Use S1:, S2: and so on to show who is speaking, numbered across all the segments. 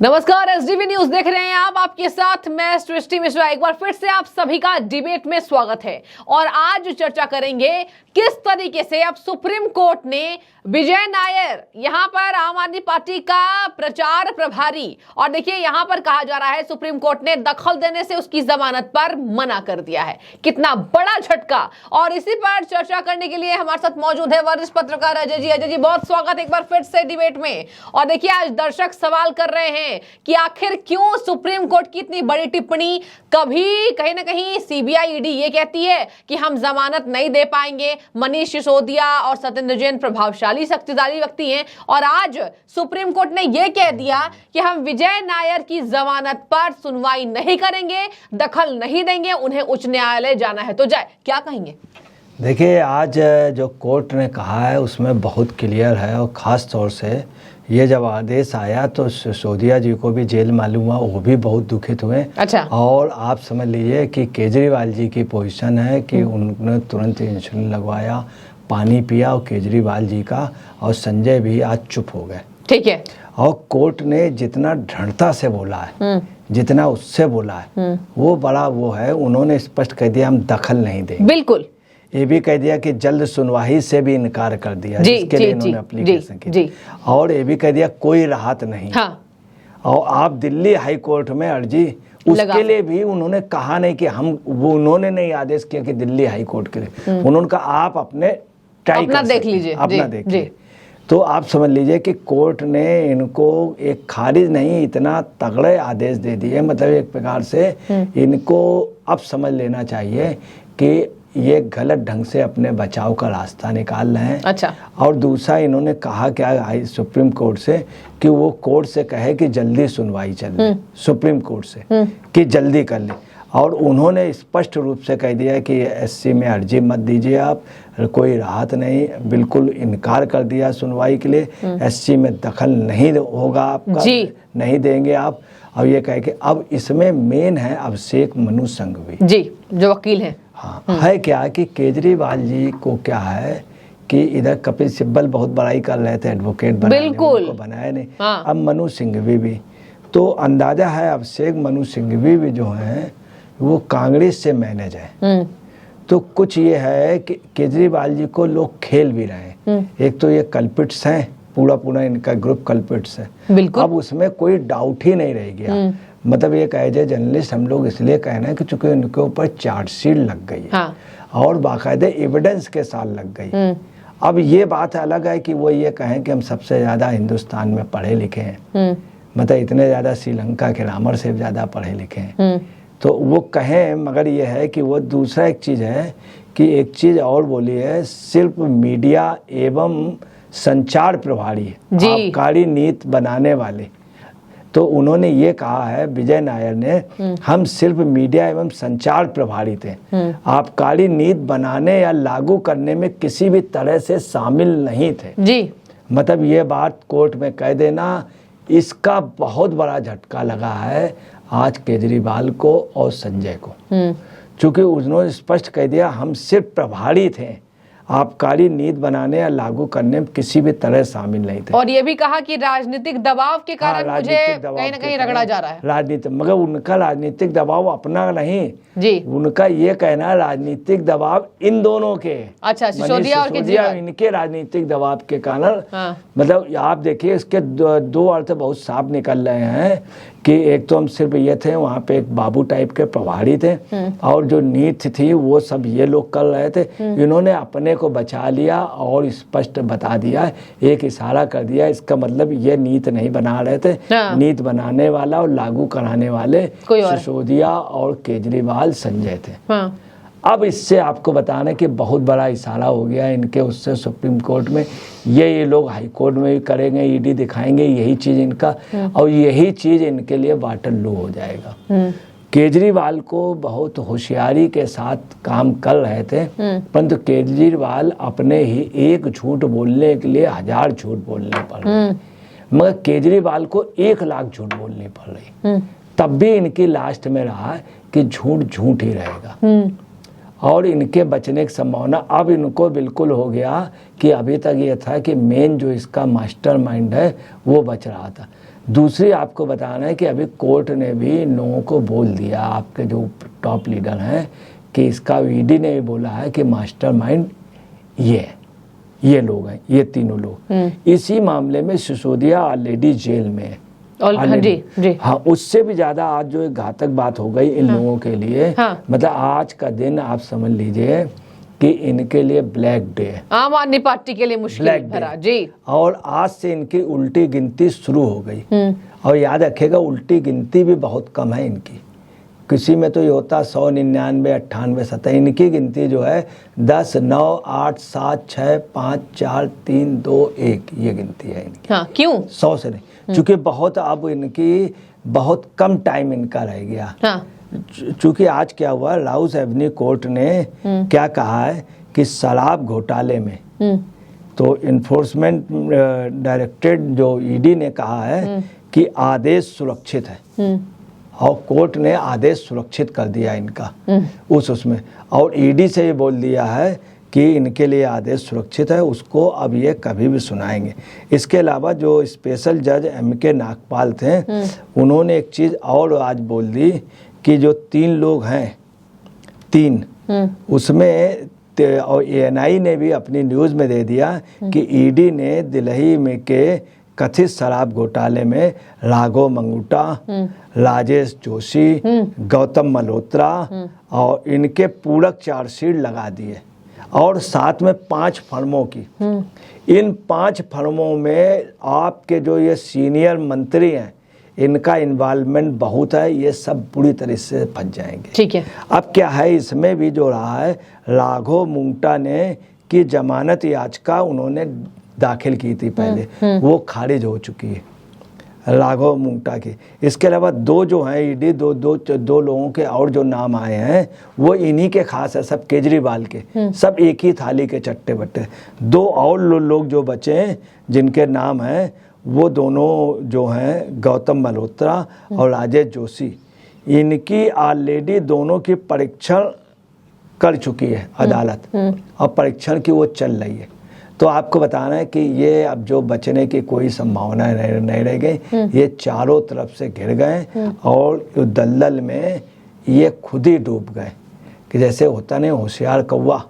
S1: नमस्कार, SDV news देख रहे हैं आप। आपके साथ मैं सृष्टि मिश्रा। एक बार फिर से आप सभी का डिबेट में स्वागत है और आज चर्चा करेंगे किस तरीके से अब सुप्रीम कोर्ट ने विजय नायर, यहां पर आम आदमी पार्टी का प्रचार प्रभारी, और देखिए यहां पर कहा जा रहा है सुप्रीम कोर्ट ने दखल देने से उसकी जमानत पर मना कर दिया है। कितना बड़ा झटका। और इसी पर चर्चा करने के लिए हमारे साथ मौजूद है वरिष्ठ पत्रकार अजय जी। अजय जी, बहुत स्वागत एक बार फिर से डिबेट में। और देखिए आज दर्शक सवाल कर रहे हैं कि आखिर क्यों सुप्रीम कोर्ट की इतनी बड़ी टिप्पणी। कभी कहीं ना कहीं सीबीआई ईडी ये कहती है कि हम जमानत नहीं दे पाएंगे, मनीष सिसोदिया और सत्येंद्र जैन प्रभावशाली शक्तिशाली व्यक्ति हैं, और आज सुप्रीम कोर्ट ने यह कह दिया कि हम विजय नायर की जमानत पर सुनवाई नहीं करेंगे, दखल नहीं देंगे, उन्हें उच्च न्यायालय जाना है। तो जय, क्या कहेंगे?
S2: देखिए, आज जो कोर्ट ने कहा है उसमें बहुत क्लियर है, और ख़ास तौर से ये जब आदेश आया तो सिसोदिया जी को भी जेल मालूम हुआ, वो भी बहुत दुखित हुए।
S1: अच्छा।
S2: और आप समझ लीजिए कि केजरीवाल जी की पोजीशन है कि उन्होंने तुरंत इंसुलिन लगवाया, पानी पिया, और केजरीवाल जी का और संजय भी आज चुप हो गए। ठीक है। और कोर्ट ने जितना दृढ़ता से बोला है, जितना उससे बोला है, वो बड़ा वो है। उन्होंने स्पष्ट कह दिया हम दखल नहीं देंगे।
S1: बिल्कुल।
S2: ये भी कह दिया कि जल्द सुनवाई से भी इनकार कर दिया, जिसके लिए इन्होंने एप्लीकेशन की। और ये भी कह दिया कोई राहत नहीं। हाँ। और आप दिल्ली हाई कोर्ट में अर्जी, उसके लिए भी उन्होंने कहा नहीं कि हम, वो उन्होंने नहीं आदेश किया कि दिल्ली हाई कोर्ट के लिए, उन्होंने कहा आप अपने ट्राई कर देख लीजिए, अपना देख लीजिए। तो आप समझ लीजिए कि कोर्ट ने इनको एक खारिज नहीं, इतना तगड़े आदेश दे दिए। मतलब एक प्रकार से इनको अब समझ लेना चाहिए कि ये गलत ढंग से अपने बचाव का रास्ता निकाल रहे हैं। अच्छा। और दूसरा इन्होंने कहा क्या सुप्रीम कोर्ट से कि वो कोर्ट से कहे कि जल्दी सुनवाई चले, सुप्रीम कोर्ट से कि जल्दी कर ले। और उन्होंने स्पष्ट रूप से कह दिया कि एससी में अर्जी मत दीजिए आप, कोई राहत नहीं, बिल्कुल इनकार कर दिया सुनवाई के लिए। एससी में दखल नहीं होगा आपका, नहीं देंगे आप। और ये कहे कि अब इसमें मेन है अभिषेक मनु सिंघवी जी, जो वकील हैं। हाँ, है क्या कि केजरीवाल जी को क्या है कि इधर कपिल सिब्बल बहुत बड़ाई कर रहे थे, एडवोकेट बनाया नहीं। हाँ। अब मनु सिंघवी भी, तो अंदाजा है अभिषेक मनु सिंघवी भी जो हैं वो कांग्रेस से मैनेज है। तो कुछ ये है कि केजरीवाल जी को लोग खेल भी रहे हैं। एक तो ये कल्पिट्स हैं, पूरा इनका ग्रुप कल्पिट्स है। अब उसमें कोई डाउट ही नहीं रह गया। मतलब एक एज ए जर्नलिस्ट हम लोग इसलिए कहना है कि चूंकि उनके ऊपर चार्जशीट लग गई है। हाँ। और बाकायदे एविडेंस के साथ लग गई। अब ये बात अलग है कि वो ये कहें कि हम सबसे ज्यादा हिंदुस्तान में पढ़े लिखे हैं, मतलब इतने ज्यादा श्रीलंका के रामर से ज्यादा पढ़े लिखे हैं, तो वो कहें। मगर ये है कि वो दूसरा एक चीज है कि एक चीज और बोली है, सिर्फ मीडिया एवं संचार प्रभारी, आबकारी नीति बनाने वाले। तो उन्होंने ये कहा है विजय नायर ने, हम सिर्फ मीडिया एवं संचार प्रभारी थे, आबकारी नीति बनाने या लागू करने में किसी भी तरह से शामिल नहीं थे जी। मतलब ये बात कोर्ट में कह देना, इसका बहुत बड़ा झटका लगा है आज केजरीवाल को और संजय को। चूंकि उन्होंने स्पष्ट कह दिया हम सिर्फ प्रभारी थे, आबकारी नीति बनाने या लागू करने में किसी भी तरह शामिल नहीं थे। और ये भी कहा कि राजनीतिक दबाव के कारण मुझे कहीं ना कहीं रगड़ा जा रहा है। राजनीतिक, मगर उनका राजनीतिक दबाव अपना नहीं जी, उनका ये कहना राजनीतिक दबाव इन दोनों के। अच्छा, सिसोदिया और केजरीवाल, इनके राजनीतिक दबाव के कारण। हाँ। मतलब आप देखिए इसके दो अर्थ बहुत साफ निकल रहे हैं कि एक तो हम सिर्फ ये थे, वहाँ पे एक बाबू टाइप के प्रभारी थे, और जो नीति थी वो सब ये लोग कर रहे थे। इन्होंने अपने को बचा लिया और स्पष्ट बता दिया, एक इशारा कर दिया, इसका मतलब ये नीति नहीं बना रहे थे। नीति बनाने वाला और लागू कराने वाले सिसोदिया और केजरीवाल, संजय थे। हाँ। अब इससे आपको बताना कि बहुत बड़ा इशारा हो गया इनके उससे सुप्रीम कोर्ट में। ये लोग हाई कोर्ट में भी करेंगे, ईडी दिखाएंगे, यही चीज इनका, और यही चीज इनके लिए वाटर लो हो जाएगा। केजरीवाल को बहुत होशियारी के साथ काम कर रहे थे, परंतु केजरीवाल अपने ही एक झूठ बोलने के लिए 1000 झूठ बोलने पड़ रहे, मगर केजरीवाल को 1 लाख झूठ बोलनी पड़ रही। तब भी इनकी लास्ट में रहा कि झूठ झूठ ही रहेगा, और इनके बचने की संभावना अब इनको बिल्कुल हो गया कि अभी तक ये था कि मेन जो इसका मास्टरमाइंड है वो बच रहा था। दूसरी आपको बताना है कि अभी कोर्ट ने भी इन लोगों को बोल दिया, आपके जो टॉप लीडर हैं, कि इसका ईडी ने भी बोला है कि मास्टरमाइंड ये लोग हैं, ये तीनों लोग। इसी मामले में सिसोदिया ऑलरेडी जेल में है।
S1: जी।
S2: हाँ, उससे भी ज्यादा आज जो एक घातक बात हो गई इन लोगों के लिए, मतलब आज का दिन आप समझ लीजिए कि इनके लिए ब्लैक डे है,
S1: आम आदमी पार्टी के लिए मुश्किल भरा जी।
S2: और आज से इनकी उल्टी गिनती शुरू हो गई। और याद रखेगा, उल्टी गिनती भी बहुत कम है इनकी। किसी में तो ये होता 100, 99, 98, 70, इनकी गिनती जो है 10, 9, 8, 7, 6, 5, 4, 3, 2, 1, ये गिनती है इनकी।
S1: हाँ, क्यों?
S2: 100 से नहीं, चूंकि बहुत अब इनकी बहुत कम टाइम इनका रह गया।
S1: हाँ।
S2: चूंकि आज क्या हुआ, राउस एवेन्यू कोर्ट ने क्या कहा है कि शराब घोटाले में तो इन्फोर्समेंट डायरेक्टरेट जो ईडी ने कहा है कि आदेश सुरक्षित है, और कोर्ट ने आदेश सुरक्षित कर दिया इनका उसमें, और ईडी से ये बोल दिया है कि इनके लिए आदेश सुरक्षित है, उसको अब ये कभी भी सुनाएंगे। इसके अलावा जो स्पेशल जज MK नागपाल थे, उन्होंने एक चीज़ और आज बोल दी कि जो 3 लोग हैं, 3 उसमें और ANI ने भी अपनी न्यूज़ में दे दिया कि ईडी ने दिल्ली में के कथित शराब घोटाले में राघव मंगूटा, राजेश जोशी, गौतम मल्होत्रा और इनके पूरक चार्जशीट लगा दिए, और साथ में 5 फर्मों की। इन 5 फर्मों में आपके जो ये सीनियर मंत्री हैं, इनका इन्वॉल्वमेंट बहुत है, ये सब बुरी तरह से फंस जाएंगे।
S1: ठीक है।
S2: अब क्या है, इसमें भी जो रहा है, राघव मंगूटा ने की जमानत याचिका उन्होंने दाखिल की थी पहले, वो खारिज हो चुकी है, राघव मंगूटा की। इसके अलावा 2 जो हैं ईडी, दो लोगों के और जो नाम आए हैं वो इन्हीं के खास है, सब केजरीवाल के, सब एक ही थाली के चट्टे बट्टे। 2 और लोग जो बचे हैं जिनके नाम हैं, वो दोनों जो हैं गौतम मल्होत्रा और राजेश जोशी, इनकी ऑलरेडी दोनों की परीक्षण कर चुकी है अदालत, और परीक्षण की वो चल रही है। तो आपको बताना है कि ये अब जो बचने की कोई संभावना नहीं रह गई, ये चारों तरफ से घिर गए, और दलदल में ये खुद ही डूब गए। कि जैसे होता नहीं, होशियार कौवा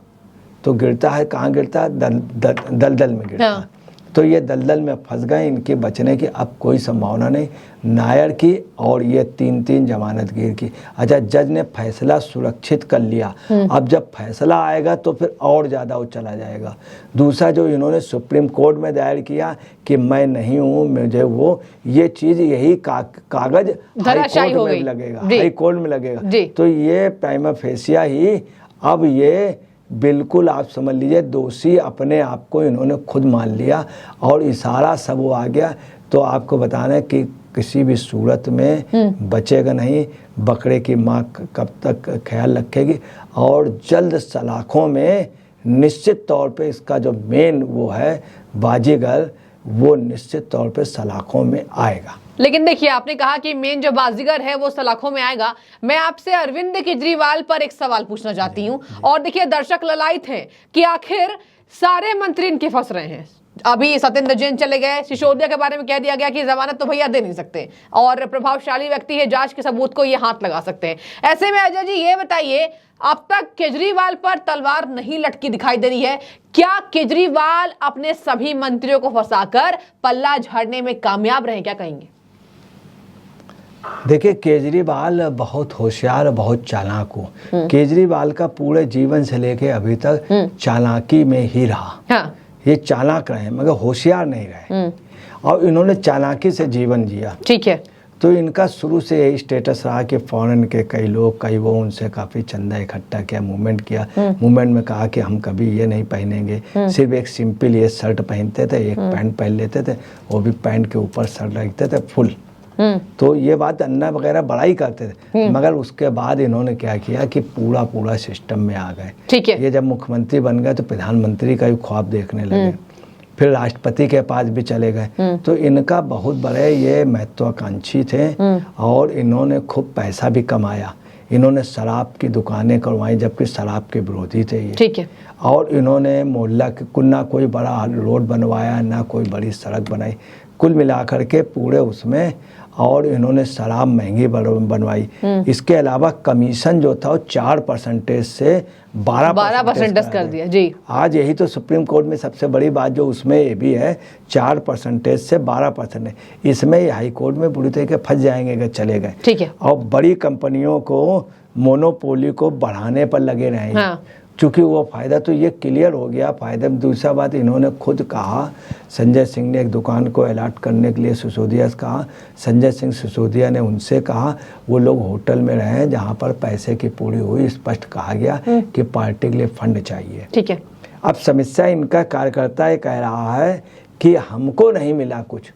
S2: तो गिरता है, कहाँ गिरता है, दलदल में गिरता है। तो ये दलदल में फंस गए, इनके बचने की अब कोई संभावना नहीं। नायर की और ये 3 जमानतगीर की। अच्छा, जज ने फैसला सुरक्षित कर लिया, अब जब फैसला आएगा तो फिर और ज़्यादा वो चला जाएगा। दूसरा जो इन्होंने सुप्रीम कोर्ट में दायर किया कि मैं नहीं हूँ, मुझे वो, ये चीज़ यही कागज हाई कोर्ट में लगेगा, हाई कोर्ट में लगेगा। तो ये प्राइमा फेसिया ही अब ये बिल्कुल आप समझ लीजिए दोषी अपने आप को इन्होंने खुद मान लिया, और इशारा सब वो आ गया। तो आपको बताना है कि किसी भी सूरत में बचेगा नहीं। बकरे की माँ कब तक ख्याल रखेगी, और जल्द सलाखों में निश्चित तौर पे इसका जो मेन वो है बाजीगर, वो निश्चित तौर पे सलाखों में आएगा।
S1: लेकिन देखिए, आपने कहा कि मेन जो बाजीगर है वो सलाखों में आएगा। मैं आपसे अरविंद केजरीवाल पर एक सवाल पूछना चाहती हूँ, और देखिए दर्शक ललायित हैं कि आखिर सारे मंत्री इनके फंस रहे हैं। अभी सत्येंद्र जैन चले गए, सिसोदिया के बारे में कह दिया गया कि जमानत तो भैया दे नहीं सकते, और प्रभावशाली व्यक्ति है, जांच के सबूत को ये हाथ लगा सकते हैं। ऐसे में अजय जी ये बताइए, अब तक केजरीवाल पर तलवार नहीं लटकी दिखाई दे रही है, क्या केजरीवाल अपने सभी मंत्रियों को फंसाकर पल्ला झाड़ने में कामयाब रहे, क्या कहेंगे?
S2: देखिए, केजरीवाल बहुत होशियार, बहुत चालाक हो। केजरीवाल का पूरे जीवन से लेके अभी तक चालाकी में ही रहा। हाँ। ये चालाक रहे मगर होशियार नहीं रहे, और इन्होंने चालाकी से जीवन जिया।
S1: ठीक है।
S2: तो इनका शुरू से यही स्टेटस रहा कि फॉरेन के कई लोग, कई वो उनसे काफ़ी चंदा इकट्ठा किया, मूवमेंट किया। मूवमेंट में कहा कि हम कभी ये नहीं पहनेंगे, सिर्फ एक सिंपल ये शर्ट पहनते थे, एक पैंट पहन लेते थे, वो भी पैंट के ऊपर शर्ट रखते थे फुल। तो ये बात अन्ना वगैरह बड़ा ही करते थे, मगर उसके बाद इन्होंने क्या किया कि पूरा सिस्टम में आ गए।
S1: ठीक है।
S2: ये जब मुख्यमंत्री बन गए तो प्रधानमंत्री का भी ख्वाब देखने लगे, फिर राष्ट्रपति के पास भी चले गए। तो इनका बहुत बड़े ये महत्वाकांक्षी थे, और इन्होंने खूब पैसा भी कमाया। इन्होंने शराब की दुकानें करवाई, जबकि शराब के विरोधी थे ये।
S1: ठीक है।
S2: और इन्होंने मोहल्ला के ना कोई बड़ा रोड बनवाया, ना कोई बड़ी सड़क बनाई। कुल मिलाकर के पूरे उसमें, और इन्होंने शराब महंगी बनवाई। इसके अलावा कमीशन जो था वो 4% से 12%
S1: कर दिया। जी,
S2: आज यही तो सुप्रीम कोर्ट में सबसे बड़ी बात जो उसमें ये भी है, 4% से 12% है। इसमें हाई कोर्ट में बुरी तरीके फंस जाएंगे अगर चले गए।
S1: ठीक है।
S2: और बड़ी कंपनियों को मोनोपोली को बढ़ाने पर लगे रहेंगे।
S1: हाँ।
S2: चूँकि वो फ़ायदा तो ये क्लियर हो गया फ़ायदा। दूसरा बात, इन्होंने खुद कहा, संजय सिंह ने एक दुकान को अलॉट करने के लिए सिसोदिया से कहा, संजय सिंह सिसोदिया ने उनसे कहा वो लोग होटल में रहे जहाँ पर पैसे की पूरी हुई। स्पष्ट कहा गया कि पार्टी के लिए फंड चाहिए।
S1: ठीक है।
S2: अब समस्या इनका कार्यकर्ता ये कह रहा है कि हमको नहीं मिला कुछ।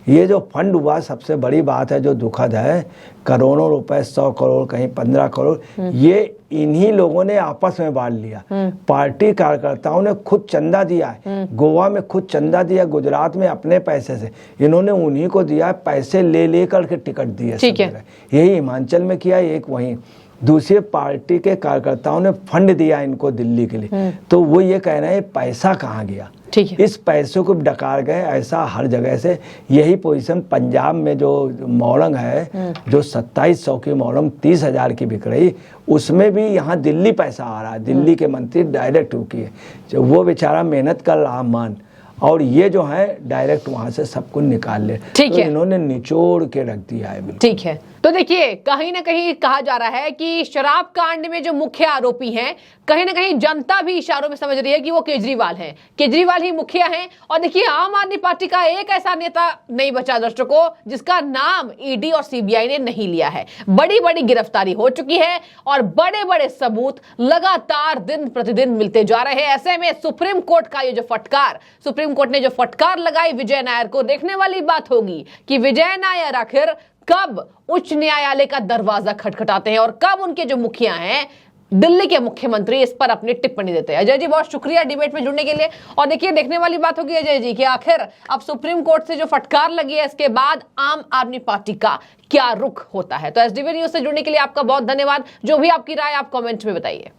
S2: ये जो फंड हुआ सबसे बड़ी बात है जो दुखद है, करोड़ों रुपए, 100 करोड़ कहीं 15 करोड़, ये इन्हीं लोगों ने आपस में बांट लिया। पार्टी कार्यकर्ताओं ने खुद चंदा दिया है, गोवा में खुद चंदा दिया, गुजरात में अपने पैसे से, इन्होंने उन्हीं को दिया, पैसे ले लेकर के टिकट दिए।
S1: ठीक है।
S2: यही हिमाचल में किया, एक वहीं। दूसरे पार्टी के कार्यकर्ताओं ने फंड दिया इनको दिल्ली के लिए। तो वो ये कह रहे हैं पैसा कहाँ गया।
S1: ठीक है।
S2: इस पैसे को डकार गए, ऐसा हर जगह से। यही पोजीशन पंजाब में जो मोरंग है, जो 2700 की मोरंग 30,000 की बिक रही, उसमें भी यहाँ दिल्ली पैसा आ रहा है। दिल्ली के मंत्री डायरेक्ट किए, जो वो बेचारा मेहनत कर रहा मान, और ये जो है डायरेक्ट वहां से सब कुछ निकाल ले।
S1: ठीक है।
S2: इन्होंने निचोड़ के रख दिया है।
S1: ठीक है। तो देखिए, कहीं ना कहीं कहा जा रहा है कि शराब कांड में जो मुख्य आरोपी हैं, कहीं ना कहीं जनता भी इशारों में समझ रही है कि वो केजरीवाल हैं, केजरीवाल ही मुखिया हैं। और देखिए, आम आदमी पार्टी का एक ऐसा नेता नहीं बचा दर्शकों जिसका नाम ईडी और सीबीआई ने नहीं लिया है। बड़ी बड़ी गिरफ्तारी हो चुकी है और बड़े बड़े सबूत लगातार दिन प्रतिदिन मिलते जा रहे हैं। ऐसे में सुप्रीम कोर्ट का ये जो फटकार, सुप्रीम कोर्ट ने जो फटकार लगाई विजय नायर को, देखने वाली बात होगी कि विजय नायर आखिर कब उच्च न्यायालय का दरवाजा खटखटाते हैं और कब उनके जो मुखिया हैं, दिल्ली के मुख्यमंत्री, इस पर अपनी टिप्पणी देते हैं। अजय जी, बहुत शुक्रिया डिबेट में जुड़ने के लिए। और देखिए, देखने वाली बात होगी अजय जी कि आखिर अब सुप्रीम कोर्ट से जो फटकार लगी है, इसके बाद आम आदमी पार्टी का क्या रुख होता है। तो एसडीवी न्यूज से जुड़ने के लिए आपका बहुत धन्यवाद। जो भी आपकी राय आप कमेंट में बताइए।